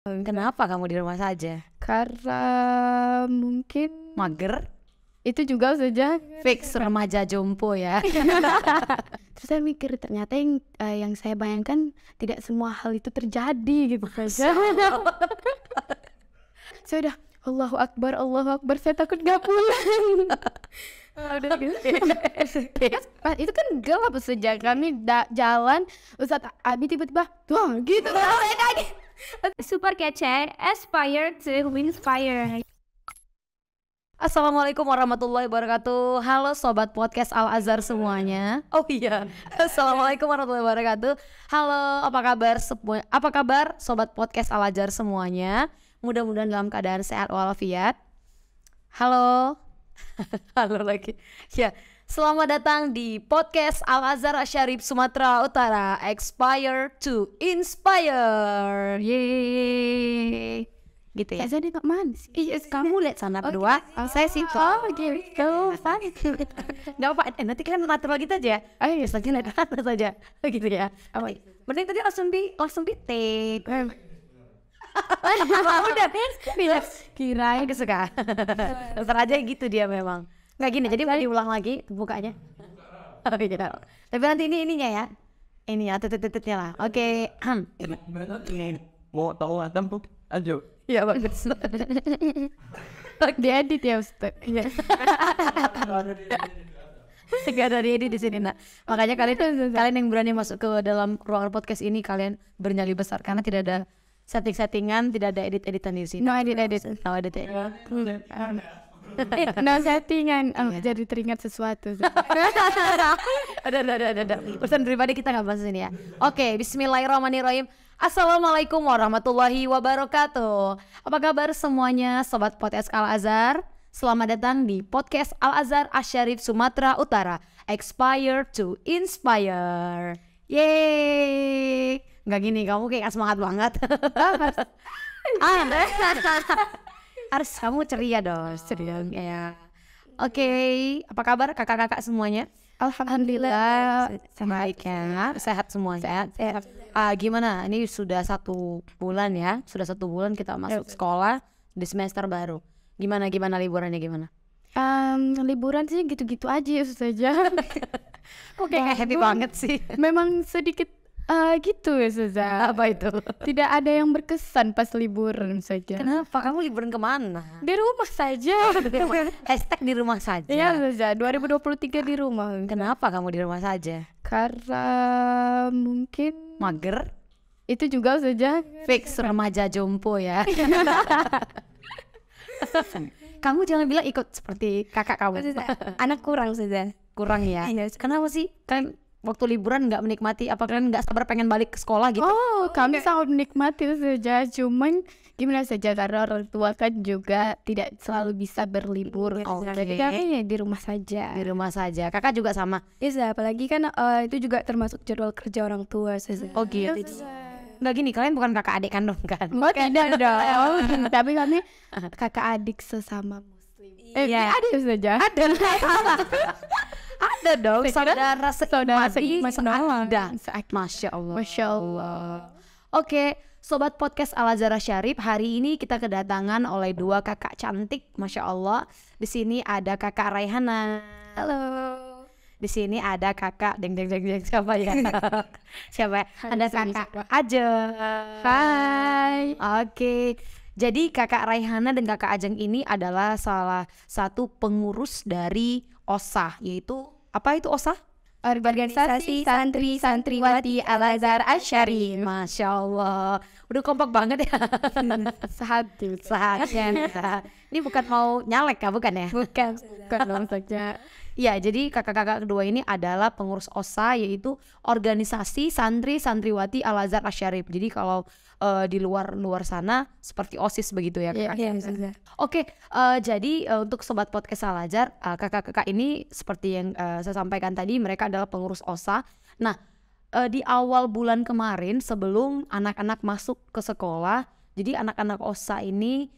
Kenapa kamu di rumah saja? Karena mungkin Mager? itu juga saja. Fix remaja jompo ya. Terus saya mikir ternyata yang saya bayangkan tidak semua hal itu terjadi gitu saja. Saya udah Allahu Akbar, saya takut gak pulang. Udah gitu. Pas itu kan gelap saja, kami jalan, Ustadz Abi tiba-tiba tuh gitu. Super kece, aspire to inspire. Assalamualaikum warahmatullahi wabarakatuh. Halo sobat podcast Al Azhar semuanya. Oh iya. Assalamualaikum warahmatullahi wabarakatuh. Halo, apa kabar sobat podcast Al Azhar semuanya? Mudah-mudahan dalam keadaan sehat walafiat. Halo. Halo lagi. Ya, selamat datang di podcast Al Azhar Asyarif Sumatera Utara. Aspire to inspire. Yeay. Gitu ya. Saya nggak mana sih? Iya, kamu lihat sana berdua. Saya sih gitu. Nggak apa, nanti kan natural gitu aja. Ayo, lagi lihat atas saja, gitu ya. Mending tadi langsung di take. Udah, kirain kesukaan. Ntar aja gitu dia memang. Nggak gini, jadi diulang lagi bukanya. Oh iya. Tapi nanti ininya ya. Ini ya, titik-titiknya lah. Oke. Mau tahu tempo aja. Iya bagus. Diedit ya Ustaz. Gak ada edit di sini nak. Makanya kalian yang berani masuk ke dalam ruangan podcast ini, kalian bernyali besar karena tidak ada settingan, tidak ada edit-editan di sini. No edit. No edit. No settingan. Jadi teringat sesuatu. Ada. Urusan pribadi kita nggak bahas ini ya. Oke, Bismillahirrahmanirrahim. Assalamualaikum warahmatullahi wabarakatuh. Apa kabar semuanya sobat podcast Al Azhar? Selamat datang di podcast Al Azhar Asyarif Sumatera Utara. Aspire to inspire. Yeay. Nggak gini, kamu kayak semangat banget. Harus kamu ceria dong, ceria ya. Oke, apa kabar kakak-kakak semuanya? Alhamdulillah Baik ya, sehat semua sehat. Gimana? Ini sudah 1 bulan ya, sudah 1 bulan kita masuk sekolah di semester baru. Gimana liburannya gimana? Liburan sih gitu-gitu aja saja. Kok kayak happy banget sih? Memang sedikit gitu ya Ustazah. Apa itu? Tidak ada yang berkesan pas liburan saja. Kenapa? Kamu liburan kemana? Di rumah saja. Hashtag di rumah saja. Iya Ustazah, 2023 di rumah. Kenapa kamu di rumah saja? Karena mungkin Mager? itu juga saja. Fix remaja jompo ya. Kamu jangan bilang ikut seperti kakak kamu. Anak kurang saja. Kurang ya? Iya. Kenapa sih? Kalian waktu liburan nggak menikmati? Apa kalian nggak sabar pengen balik ke sekolah gitu? Oh, kami sangat menikmati saja. Cuman gimana saja karena orang tua kan juga tidak selalu bisa berlibur. Oke. Jadi kami di rumah saja. Di rumah saja. Kakak juga sama? Iya, apalagi kan itu juga termasuk jadwal kerja orang tua saja. Oh gitu. Nggak gini, kalian bukan kakak adik kandung kan? Oh tidak dong. Tapi kami kakak adik sesama muslim. Iya. Ada saja. Ada dong. Saudara seiman. ada. Masya Allah. Masya Allah. Oke, sobat podcast Al Azhar Asyarif, hari ini kita kedatangan oleh 2 kakak cantik, Masya Allah. Di sini ada kakak Raihana. Halo. Di sini ada kakak deng siapa ya? Siapa? Ada kakak Ajeng. Hai. Oke. Jadi kakak Raihana dan kakak Ajeng ini adalah salah satu pengurus dari OSA, yaitu apa itu OSA? Organisasi Santri Santriwati Al Azhar Asyarif. Masya Allah, udah kompak banget ya. Sehati. Saatnya. Ini bukan mau nyalek ya, bukan ya? Bukan dong saja. Ya, jadi kakak-kakak kedua ini adalah pengurus OSA, yaitu Organisasi Santri Santriwati Al Azhar Asyarif. Jadi kalau di luar sana seperti OSIS begitu ya kakak. Iya. Oke, jadi untuk sobat podcast Al Azhar, kakak-kakak ini seperti yang saya sampaikan tadi, mereka adalah pengurus OSA. Nah, di awal bulan kemarin sebelum anak-anak masuk ke sekolah, jadi anak-anak OSA ini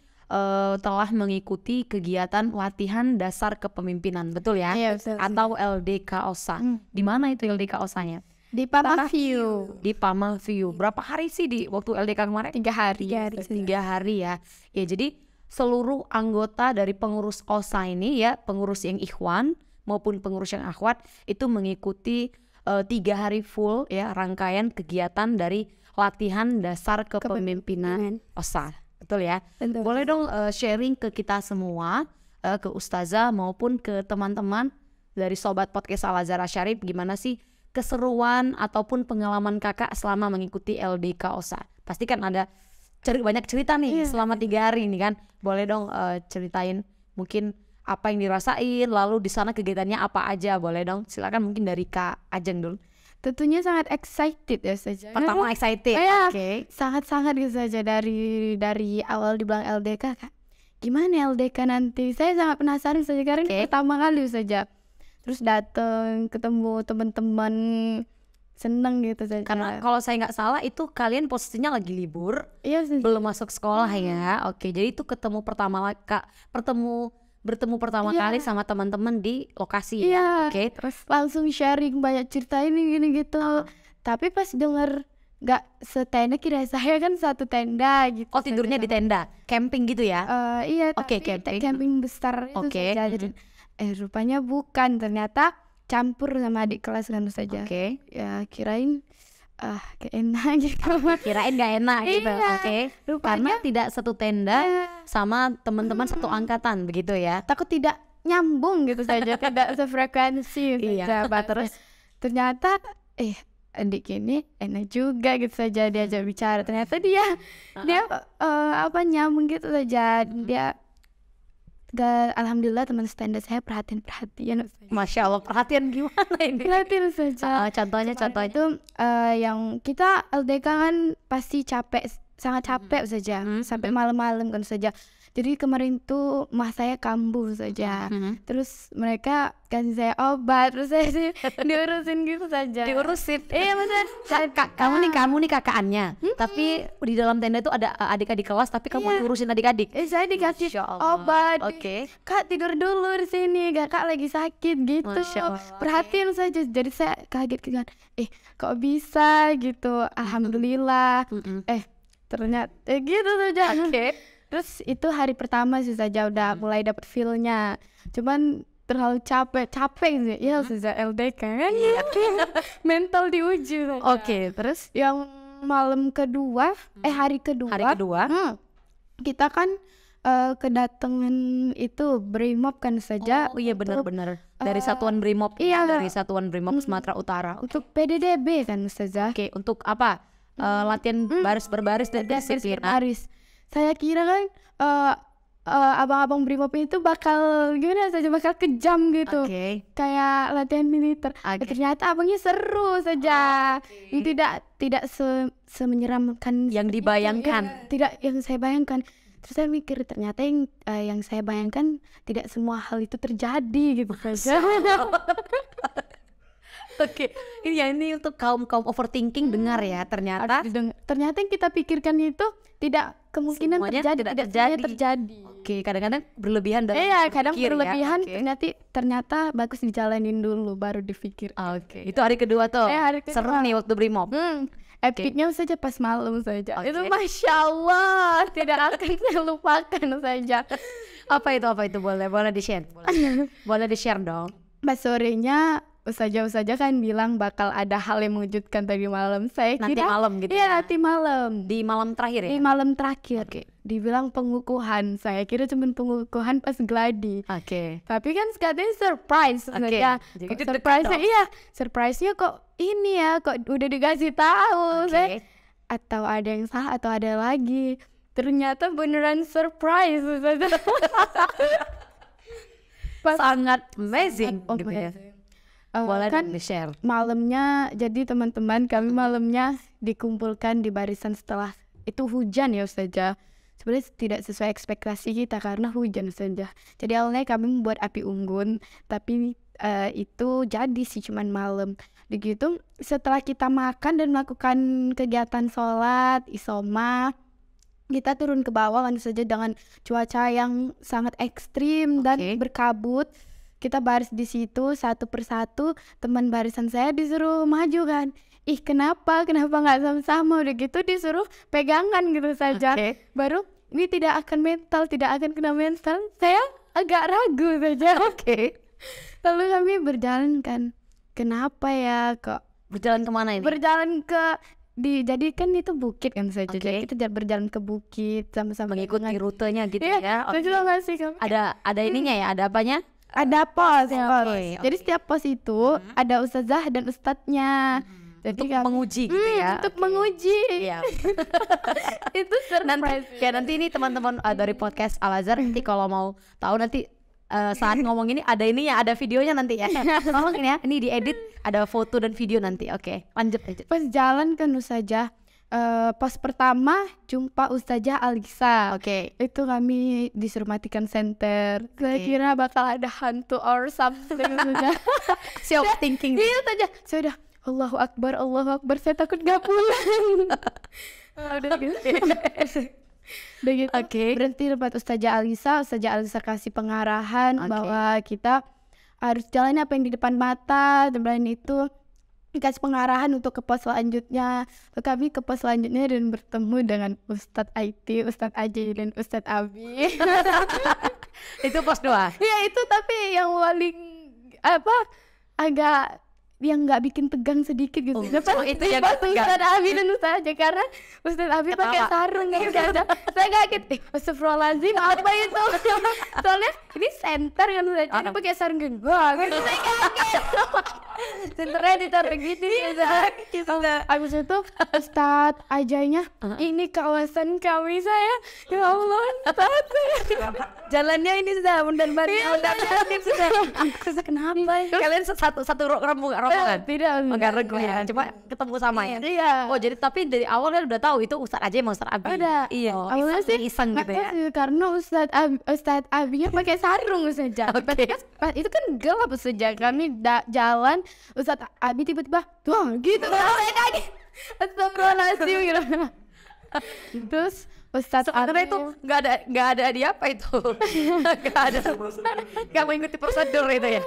telah mengikuti kegiatan latihan dasar kepemimpinan, betul ya? Iya, betul. Atau LDK OSA. Di mana itu LDK OSA-nya? Di Pamaview. Di Pamaview. Berapa hari sih di waktu LDK kemarin? 3 hari. 3 hari ya. Ya, jadi seluruh anggota dari pengurus OSA ini ya, pengurus yang ikhwan maupun pengurus yang akhwat itu mengikuti 3 hari full ya rangkaian kegiatan dari latihan dasar kepemimpinan OSA. Betul ya? Betul. Boleh dong sharing ke kita semua, ke Ustazah maupun ke teman-teman dari Sobat Podcast Al-Azhar Asy-Syarif, gimana sih keseruan ataupun pengalaman kakak selama mengikuti LDK OSA? Pasti kan ada banyak cerita nih selama 3 hari ini kan. Boleh dong ceritain mungkin apa yang dirasain, lalu di sana kegiatannya apa aja, boleh dong. Silakan mungkin dari Kak Ajeng dulu. Tentunya sangat excited ya saja. Pertama excited. Iya, Oke. sangat-sangat gitu saja dari awal dibilang LDK Kak. Gimana LDK nanti? Saya sangat penasaran saja karena ini pertama kali saja. Terus datang ketemu teman-teman, seneng gitu saja. Karena kalau saya nggak salah itu kalian posisinya lagi libur, iya sih. belum masuk sekolah ya. Oke, jadi itu bertemu pertama kali sama teman-teman di lokasi ya. Oke, Terus langsung sharing banyak cerita ini gini gitu. Tapi pas denger nggak setenda, kira saya kan satu tenda gitu. Oh, tidurnya di tenda, camping gitu ya? Iya, Oke, tapi camping. camping besar itu Oke. saja. Jadi, rupanya bukan, ternyata campur sama adik kelas kan saja. Oke. Ya kirain gak enak gitu. Kirain gak enak gitu. Iya, Oke. rupanya- Karena tidak satu tenda sama teman-teman satu angkatan begitu ya. Takut tidak nyambung gitu saja, tidak sefrekuensi Iya. saja. Terus ternyata adik ini enak juga gitu saja diajak bicara. Ternyata dia nyambung gitu saja. Dia alhamdulillah teman stand saya perhatian. Masya Allah, perhatian gimana ini? Perhatian saja. Contohnya Itu yang kita LDK kan pasti capek, sangat capek saja, sampai malam-malam kan saja. Jadi kemarin tuh mah saya kambuh saja. Terus mereka kasih saya obat, terus saya sih diurusin gitu saja. diurusin. Iya benar. Kamu nih kakaknya, tapi di dalam tenda itu ada adik-adik kelas, tapi kamu diurusin adik-adik. Saya dikasih Masya Allah. obat. Oke. Kak tidur dulu di sini, kakak lagi sakit gitu. Masya Allah. Perhatiin saja. Jadi saya kaget kan. Kok bisa gitu? Alhamdulillah. Ternyata gitu saja. Oke. Terus itu hari pertama sih saja udah mulai dapet feel-nya. Cuman terlalu capek sih. Ya sejak LDK kan. Mental diuji saja. Oke, terus Yang malam kedua, hari kedua. hari kedua. Kita kan kedatangan itu Brimob kan saja. Oh iya, benar-benar dari Satuan Brimob. iya. Dari Satuan Brimob Sumatera Utara. Untuk PDDB kan Ustazah. Oke, untuk apa? Latihan baris berbaris dan disiplin. Baris. Saya kira kan abang-abang Brimob itu bakal gimana saja, bakal kejam gitu. Oke. Kayak latihan militer. Oke. Ternyata abangnya seru saja. Tidak semenyeramkan Yang dibayangkan. Tidak yang saya bayangkan. Terus saya mikir ternyata yang saya bayangkan tidak semua hal itu terjadi gitu saja. Oke, ini untuk kaum overthinking dengar ya, ternyata Ternyata yang kita pikirkan itu tidak kemungkinan semuanya terjadi, tidak semuanya terjadi. Oke, kadang-kadang berlebihan dalam Kadang berpikir ya. berlebihan. Oke. Ternyata bagus dijalanin dulu baru dipikir. Oke, itu hari kedua tuh. Hari kedua. Seru nih waktu Brimob. Epicnya saja pas malam saja. Oke. Itu Masya Allah, tidak akan saya lupakan saja. Apa itu boleh di-share? Boleh di-share dong. Pas sorenya Ustazah kan bilang bakal ada hal yang mengejutkan tadi malam. Saya Nanti kira malam gitu Iya, ya? nanti malam. Di malam terakhir ya? Di malam terakhir. Oke. Dibilang pengukuhan. Saya kira cuma pengukuhan pas gladi. Oke. Tapi kan katanya surprise. Oke. Ya. Jadi Kok deg-degan surprise-nya dong. iya. Surprise-nya kok ini ya, kok udah dikasih tahu. Oke. Saya, atau ada yang salah atau ada lagi. Ternyata beneran surprise. Sangat amazing gitu ya. Boleh Kan di-share. malamnya, jadi teman-teman kami malamnya dikumpulkan di barisan setelah itu hujan ya Ustazah. Sebenarnya tidak sesuai ekspektasi kita karena hujan saja. Jadi awalnya kami membuat api unggun, tapi itu jadi sih cuman malam. Begitu setelah kita makan dan melakukan kegiatan sholat, isoma, kita turun ke bawah kan saja dengan cuaca yang sangat ekstrim dan berkabut. kita baris di situ satu persatu, teman barisan saya disuruh maju kan. Ih kenapa nggak sama-sama, udah gitu disuruh pegangan gitu saja. Baru ini tidak akan kena mental, saya agak ragu saja. Lalu kami berjalan kan, kenapa ya kok Berjalan kemana ini? berjalan jadi kan itu bukit kan saja. Jadi kita berjalan ke bukit sama-sama Mengikuti rutenya gitu Iya, ya. saya juga nggak sih kami. Ada ininya ya, ada apanya? Ada pos. Oke. Jadi setiap pos itu ada ustazah dan ustadznya. Jadi Untuk kami- menguji gitu ya. Untuk menguji. Iya. Itu surprise. Nanti ini teman-teman dari podcast Al Azhar nanti kalau mau tahu nanti saat ngomong ini ada ininya, ada videonya nanti ya. Tolong ini ya, ini diedit ada foto dan video nanti. Oke, lanjut. Pas jalan kan ustazah, pos pertama jumpa ustazah Alisa. Oke. Itu kami disuruh matikan senter. Saya kira bakal ada hantu or something ustazah. Siap thinking. Iya saja. Saya udah Allahu Akbar, saya takut gak pulang. Udah gitu. Udah gitu. Berhenti tempat Ustazah Alisa kasih pengarahan bahwa kita harus jalan apa yang di depan mata, dan itu dikasih pengarahan untuk ke pos selanjutnya. Lalu kami ke pos selanjutnya dan bertemu dengan Ustadz IT, Ustadz Aji dan Ustadz Abi. Itu pos 2. Ya itu tapi yang paling agak yang nggak bikin tegang sedikit gitu. Itu yang pas tegang. Ustadz Abi dan Ustadz Aja, karena Ustadz Abi pakai sarung gitu aja. Saya kaget. Astagfirullahaladzim, apa itu? Soalnya ini center kan Ustadz Aja pakai sarung gitu. Wah, gitu saya kaget. Centernya ditaruh gini. Abis itu Ustadz Ajanya, ini kawasan kami saya. Ya Allah, Ustadz. Jalannya ini sudah undan-undan sudah. Kenapa? Kalian satu rombongan? Tidak. Enggak regu ya, cuma ketemu sama ya. Iya. Oh jadi tapi dari awal kan udah tahu itu Ustadz Aja sama Ustadz Abi. Udah. Iya. Awalnya sih iseng gitu ya. karena Ustadz Abinya pakai sarung saja. Pas itu kan gelap saja, kami jalan, Ustadz Abi tiba-tiba tuh gitu. Saya kaget. Astagfirullahaladzim gitu. Terus Ustadz Karena Abi itu nggak ada di apa itu. nggak mengikuti prosedur itu ya.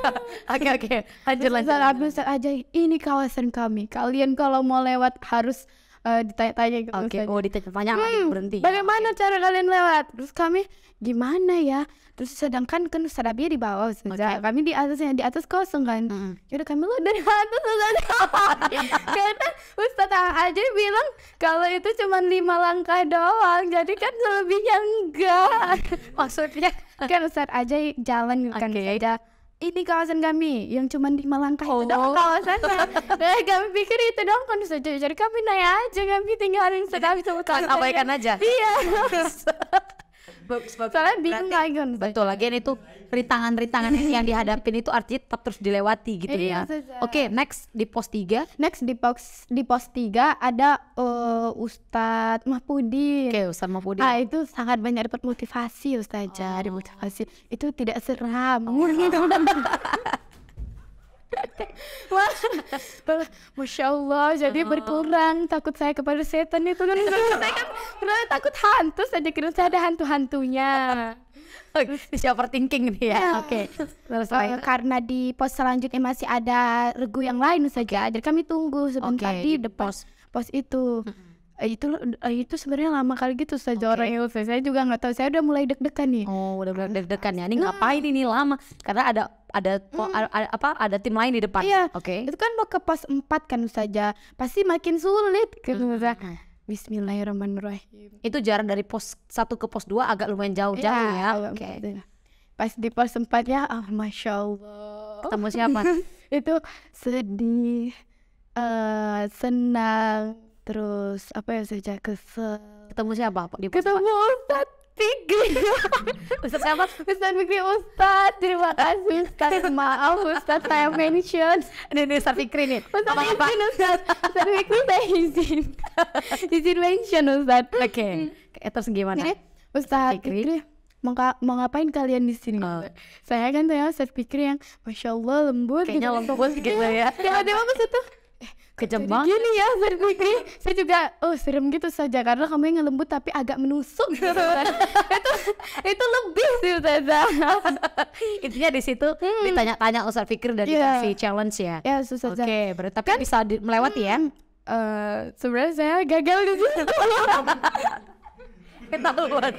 Oke. Lanjut. Ustadz Abi, Ustadz Aja, ini kawasan kami. Kalian kalau mau lewat harus ditanya-tanya gitu. Oke. Ustadz. Oh ditanya berhenti. Bagaimana cara kalian lewat? Terus kami gimana ya? Terus sedangkan kan Ustadz Abi di bawah, kami di atas kosong kan. Yaudah kami lo dari atas karena Ustadz aja bilang kalau itu cuma 5 langkah doang, jadi kan selebihnya enggak. Maksudnya Kan Ustadz aja jalan kan saja. Ini kawasan kami yang cuma 5 langkah itu dong kawasannya. Nah, kami pikir itu dong kan saja. Jadi kami naik aja, kami tinggalin Ustadz Abi sama kawan. abaikan aja. Iya. Bagus. Soalnya bingung lagi kan. Betul, lagian itu rintangan yang dihadapin itu artinya tetap terus dilewati gitu ya. Iya, Oke, next di pos 3. Next di pos 3 ada Ustadz Mahpudin. Oke, Ustadz Mahpudin. Itu sangat banyak dapat motivasi Ustazah, motivasi. Itu tidak seram. Masya Allah, jadi berkurang takut saya kepada setan itu kan. Saya kan karena takut hantu saja, kira saya ada hantu-hantunya. Siapa overthinking nih ya. Oke. Terus Karena di pos selanjutnya masih ada regu yang lain saja, jadi kami tunggu sebentar di depan pos itu. Itu sebenarnya lama kali gitu saja orang itu. Saya juga nggak tahu, saya udah mulai deg-degan nih. Oh, udah deg-degan ya. Ini ngapain ini lama? Karena ada tim lain di depan. Iya. Oke. Itu kan mau ke pos 4 kan saja, pasti makin sulit gitu. Bismillahirrahmanirrahim. Itu jarak dari pos 1 ke pos 2 agak lumayan jauh ya. Oke. Pas di pos 4 ya, Masya Allah. Ketemu siapa? Itu sedih, senang, terus apa ya saja, kesel. Ketemu siapa di pos Ketemu Ustadz Fikri. Ustadz siapa? Ustadz Fikri, Ustadz, terima kasih Ustadz. Maaf Ustadz, saya mention. Ini Ustadz Fikri nih. Ustadz Fikri saya izin mention Ustadz. Oke. Terus gimana? Ustadz Fikri, mau ngapain kalian di sini? Saya kan tuh ya Ustadz Fikri yang Masya Allah lembut. Kayaknya lembut gitu ya. Tiba-tiba pas itu Kejam banget. Gini ya Ustaz Fikri, saya juga serem gitu saja karena kamu yang lembut tapi agak menusuk gitu kan. itu lebih sih Ustazah. Intinya di situ ditanya-tanya Ustaz Fikri dan dikasih challenge ya. Ya Ustazah. Oke, berarti tapi bisa melewati ya. Sebenarnya saya gagal di situ. Ketahuan.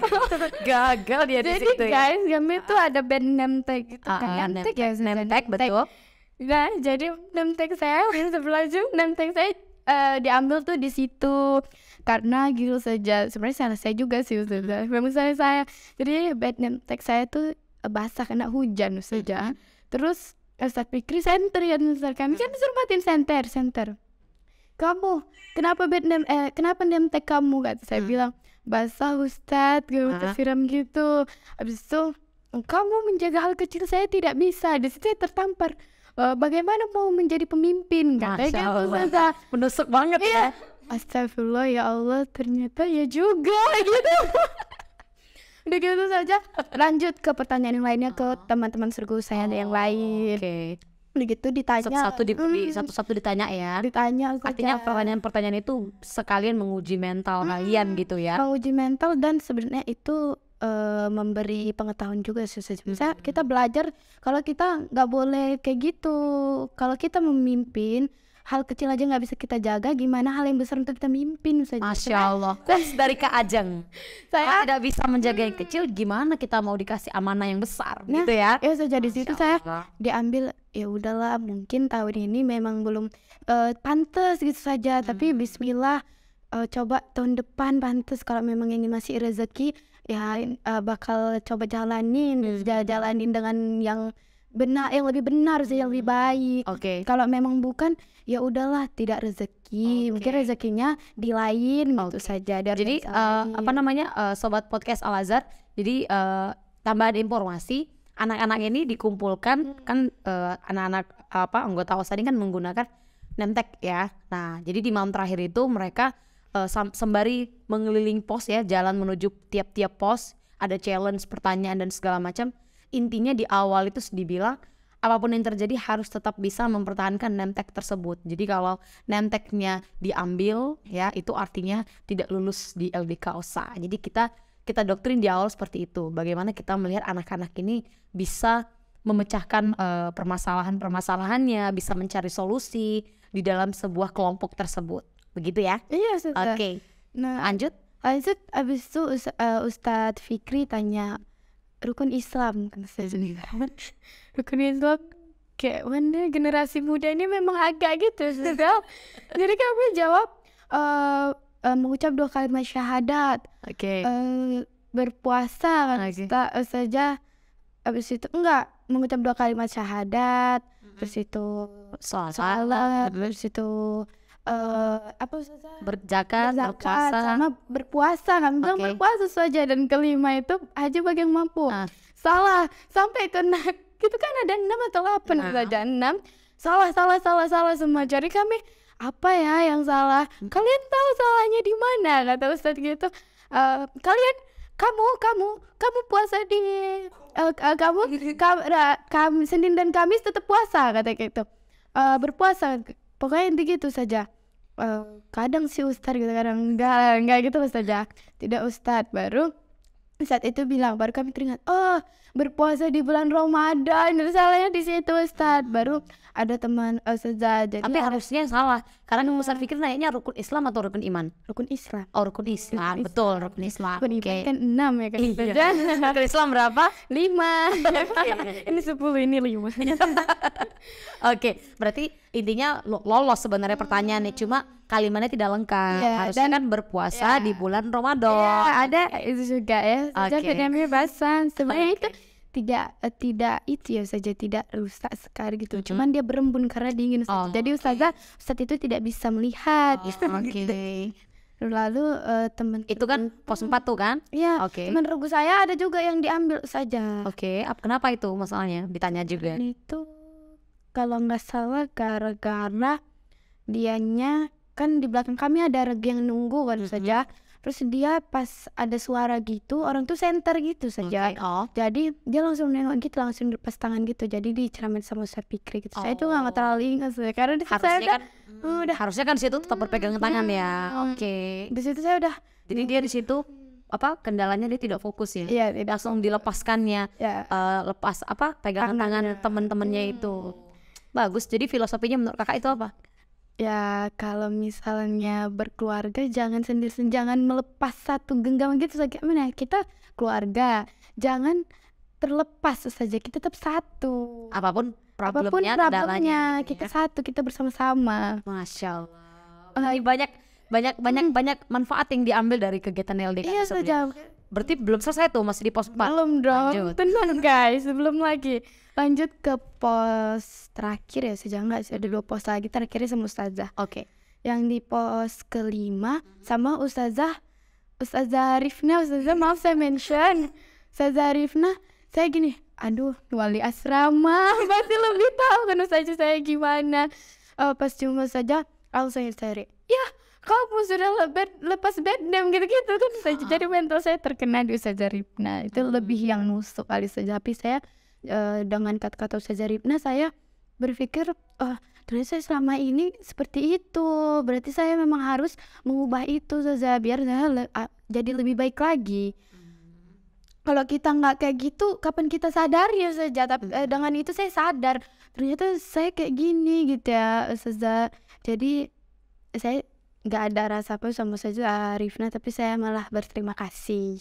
Gagal dia di Jadi situ ya. guys, kami tuh ada band name tag gitu kan. Name tag betul. Nah, jadi name tag saya di sebelah name tag saya diambil tuh di situ karena gitu saja. Sebenarnya salah saya juga sih Ustazah. Memang salah saya. Jadi band name tag saya tuh basah kena hujan saja. Terus Ustaz Fikri center ya Ustaz, kami kan disuruh matiin center. Kamu kenapa name tag kamu, kata saya bilang basah Ustadz, gak tersiram gitu. Habis itu kamu menjaga hal kecil saya tidak bisa. Di situ saya tertampar. Bagaimana mau menjadi pemimpin? Katanya gitu Ustazah. Menusuk banget ya. Astagfirullah ya Allah, ternyata ya juga gitu. Udah gitu saja. Lanjut ke pertanyaan yang lainnya ke teman-teman sergu saya yang lain. Oke. Udah gitu ditanya Satu-satu ditanya ya. ditanya Artinya pertanyaan-pertanyaan itu sekalian menguji mental kalian gitu ya. menguji mental dan sebenarnya itu memberi pengetahuan juga sih. Misalnya kita belajar kalau kita nggak boleh kayak gitu. Kalau kita memimpin hal kecil aja nggak bisa kita jaga, gimana hal yang besar untuk kita mimpin saja. Masya Allah. Quotes dari Kak Ajeng. Saya Kalau tidak bisa menjaga yang kecil, gimana kita mau dikasih amanah yang besar gitu ya? ya saja di situ saya Allah. diambil, ya udahlah mungkin tahun ini memang belum pantas gitu saja, tapi Bismillah coba tahun depan pantas. Kalau memang ini masih rezeki ya bakal coba jalanin dengan yang benar, yang lebih benar sih, yang lebih baik. Oke. Kalau memang bukan ya udahlah tidak rezeki, mungkin rezekinya di lain gitu saja. Jadi sobat podcast Al Azhar. Jadi tambahan informasi, anak-anak ini dikumpulkan kan anak-anak anggota OSA ini kan menggunakan name tag ya. Nah, jadi di malam terakhir itu mereka sembari mengeliling pos ya, jalan menuju tiap-tiap pos, ada challenge, pertanyaan dan segala macam. Intinya di awal itu dibilang apapun yang terjadi harus tetap bisa mempertahankan name tag tersebut. Jadi kalau name tagnya diambil ya, itu artinya tidak lulus di LDK OSA. Jadi kita doktrin di awal seperti itu. Bagaimana kita melihat anak-anak ini bisa memecahkan permasalahannya, bisa mencari solusi di dalam sebuah kelompok tersebut. Begitu ya? Iya Ustazah. Oke. Nah, Lanjut. abis itu Ustadz Fikri tanya rukun Islam kan saya sendiri. Rukun Islam kayak mana generasi muda ini memang agak gitu Ustazah. Jadi kami jawab mengucap 2 kalimat syahadat, Oke. berpuasa kan Oke. saja. Abis itu enggak mengucap 2 kalimat syahadat, terus itu salat, terus itu apa Ustazah? Berzakat, Berzakat berpuasa. sama berpuasa, kami bilang Oke. berpuasa saja. Dan kelima itu haji bagi yang mampu. Salah sampai ke itu kan ada 6 atau 8 saja 6. Salah semua. Jadi kami apa ya yang salah? Kalian tahu salahnya di mana? Kata Ustadz gitu. Kamu puasa di kamu Senin dan Kamis tetap puasa, kata gitu. Berpuasa pokoknya inti gitu saja. Kadang sih Ustadz gitu, kadang enggak gitu saja. Tidak Ustadz. Baru saat itu bilang, baru kami teringat, oh berpuasa di bulan Ramadan, salahnya di situ Ustadz. Baru ada teman Ustazah, jadi Tapi harusnya salah. Karena Ustaz Fikri nanya rukun Islam atau rukun iman? rukun Islam. Oh, rukun Islam. Betul, rukun Islam. Rukun Oke. iman kan 6 ya kan. Iya. Rukun Islam berapa? 5. Ini 10, ini 5. Oke, berarti intinya lolos sebenarnya pertanyaannya, cuma kalimatnya tidak lengkap. Ya, Harusnya kan berpuasa di bulan Ramadan. Ya, ada itu juga ya. Sejak Oke. namanya bahasan sebenarnya itu tidak itu ya saja, tidak rusak sekali gitu. Cuman dia berembun karena dingin Ustaz. Jadi Ustaz itu tidak bisa melihat. Oke. Lalu teman Itu kan pos 4 tuh kan? ya, Oke. teman regu saya ada juga yang diambil saja. Oke, kenapa itu masalahnya? Ditanya juga. Itu kalau nggak salah gara-gara dianya kan di belakang kami ada regu yang nunggu kan saja. Terus dia pas ada suara gitu, orang tuh center gitu saja. Jadi dia langsung nengok gitu, langsung lepas tangan gitu. Jadi diceramain sama Ustaz Fikri gitu. Saya tuh nggak terlalu ingat sih, karena di situ saya Harusnya udah, harusnya kan di situ tetap berpegangan tangan ya. Oke. di situ saya udah, Jadi dia di situ kendalanya dia tidak fokus ya. iya tidak, Langsung dilepaskannya, ya. lepas pegangan tangan teman-temannya itu. Bagus. Jadi filosofinya menurut kakak itu apa? Ya kalau misalnya berkeluarga jangan jangan melepas satu genggam gitu saja. Mana kita keluarga, jangan terlepas saja, kita tetap satu. Apapun Apapun problemnya, kendalanya problemnya, gitu kita ya. satu, kita bersama-sama. Masya Allah. Ini banyak manfaat yang diambil dari kegiatan LDK Iya tersebut. saja. Berarti belum selesai tuh, masih di pos 4. Belum dong, Lanjut. tenang guys, sebelum lagi lanjut ke pos terakhir ya saja, enggak sih, ada 2 pos lagi, terakhirnya sama Ustazah. Oke. Yang di pos kelima sama Ustazah Rifna. Ustazah maaf saya mention Ustazah Rifna, saya gini, aduh wali asrama pasti lebih tahu kan Ustazah saya gimana. Pas cuma saja langsung saya cari, ya kamu sudah lepas bed name gitu-gitu kan saja. Jadi mental saya terkena di Ustazah Rifna, itu lebih yang nusuk kali saja. Tapi saya dengan kata-kata Ustazah Rifna saya berpikir, ternyata saya selama ini seperti itu, berarti saya memang harus mengubah itu saja biar saya jadi lebih baik lagi. Kalau kita nggak kayak gitu, kapan kita sadar ya saja. Tapi dengan itu saya sadar ternyata saya kayak gini gitu ya saja. Jadi saya nggak ada rasa apa sama saja Rifna, tapi saya malah berterima kasih.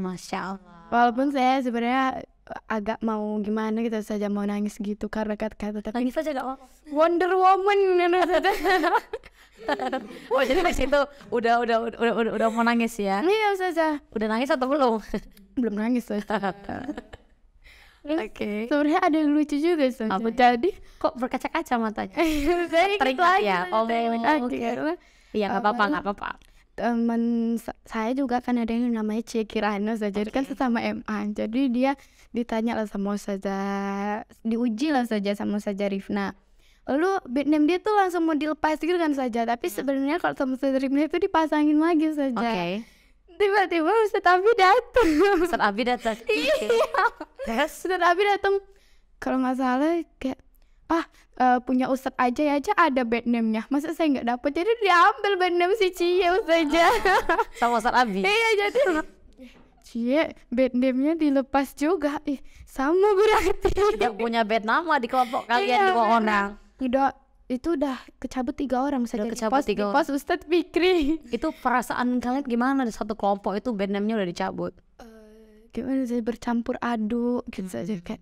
Masya Allah. Walaupun saya sebenarnya agak mau gimana gitu saja, mau nangis gitu karena kata-kata, tapi Nangis aja gak apa-apa. Wonder Woman gitu. Oh jadi di situ udah mau nangis ya? Iya saja, Udah nangis atau belum? belum nangis saja. Oke. Sebenarnya ada yang lucu juga saja. Apa? Jadi Kok berkaca-kaca matanya? saya ingat Teringat lagi ya? Oh, lagi, oke. karena Iya nggak apa-apa. teman saya juga kan ada yang namanya Cie Kirana saja, kan sesama MA. Jadi dia ditanya lah sama saja, diuji lah saja sama saja Rifna. Lalu bed name dia tuh langsung mau dilepas gitu kan saja, tapi sebenarnya kalau sama saja Rifna itu dipasangin lagi saja. Oke. Tiba-tiba Ustaz Abi datang. Ustaz Abi datang. Iya. Ustaz Abi datang. Kalau nggak salah kayak punya Ustaz aja ada bed name-nya. Masa saya nggak dapet? Jadi diambil bed name si Cie saja. Sama Ustaz Abi. Iya, jadi Cie bed name-nya dilepas juga. Sama berarti. Yang punya bed nama di kelompok kalian Iya, 2 orang. Itu udah kecabut 3 orang saja. Udah kecabut 3 orang. Pos Ustaz Fikri. Itu perasaan kalian gimana di satu kelompok itu bed name-nya udah dicabut? Gimana saya bercampur aduk gitu saja, kayak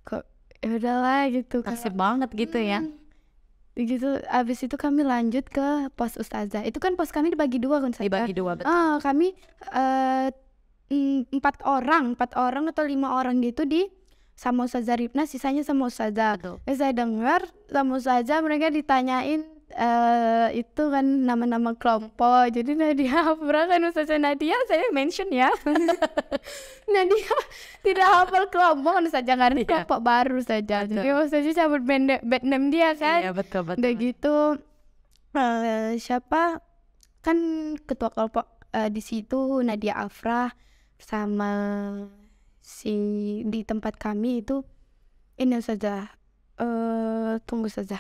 kok ya udahlah gitu. Nasib banget gitu ya. Gitu. Abis itu kami lanjut ke pos Ustazah. Itu kan pos kami dibagi 2 kan saja. Dibagi 2 betul. Kami 4 orang atau 5 orang gitu di sama Ustazah Rifna, sisanya sama Ustazah. Betul. Saya dengar sama Ustazah mereka ditanyain itu kan nama-nama kelompok. Jadi Nadia Afra kan Ustazah Nadia saya mention ya. Nadia tidak hafal kelompok kan saja, karena kelompok baru saja. Jadi Ustazah cabut bed name dia kan. Iya betul. Udah gitu siapa kan ketua kelompok di situ Nadia Afra, sama si di tempat kami itu ini saja tunggu saja,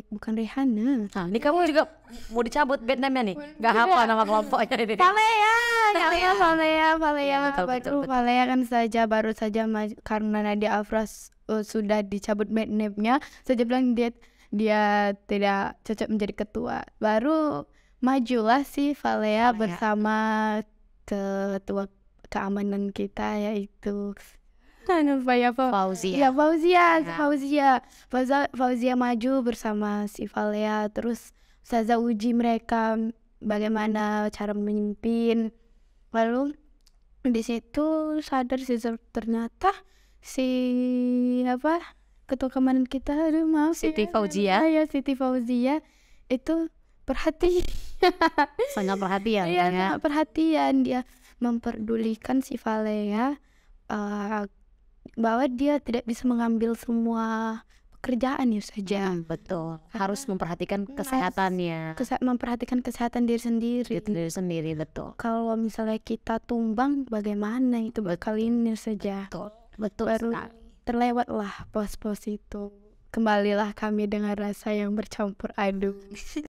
bukan Rehana. Nah, ini kamu juga mau dicabut bed name-nya nih? Gak hafal nama kelompoknya ini. Valea Betul. Valea kan saja baru saja karena Nadia Afra sudah dicabut bed name-nya, saja bilang dia tidak cocok menjadi ketua. Baru majulah si Valea bersama ketua keamanan kita, yaitu Fauzia. Fauzia maju bersama si Valea. Terus Ustazah uji mereka bagaimana cara memimpin. Lalu di situ sadar sih ternyata si ketua keamanan kita, Siti Fauzia. Ya, Siti Fauzia itu perhatian. Sangat perhatian Iya, ya. sangat perhatian. Dia memperdulikan si Valea bahwa dia tidak bisa mengambil semua pekerjaan ya saja. Betul, harus memperhatikan kesehatannya Memperhatikan kesehatan diri sendiri. diri sendiri. Betul, Kalau misalnya kita tumbang, bagaimana itu bakal ini saja. betul Baru sekali. terlewatlah pos-pos itu. Kembalilah kami dengan rasa yang bercampur aduk.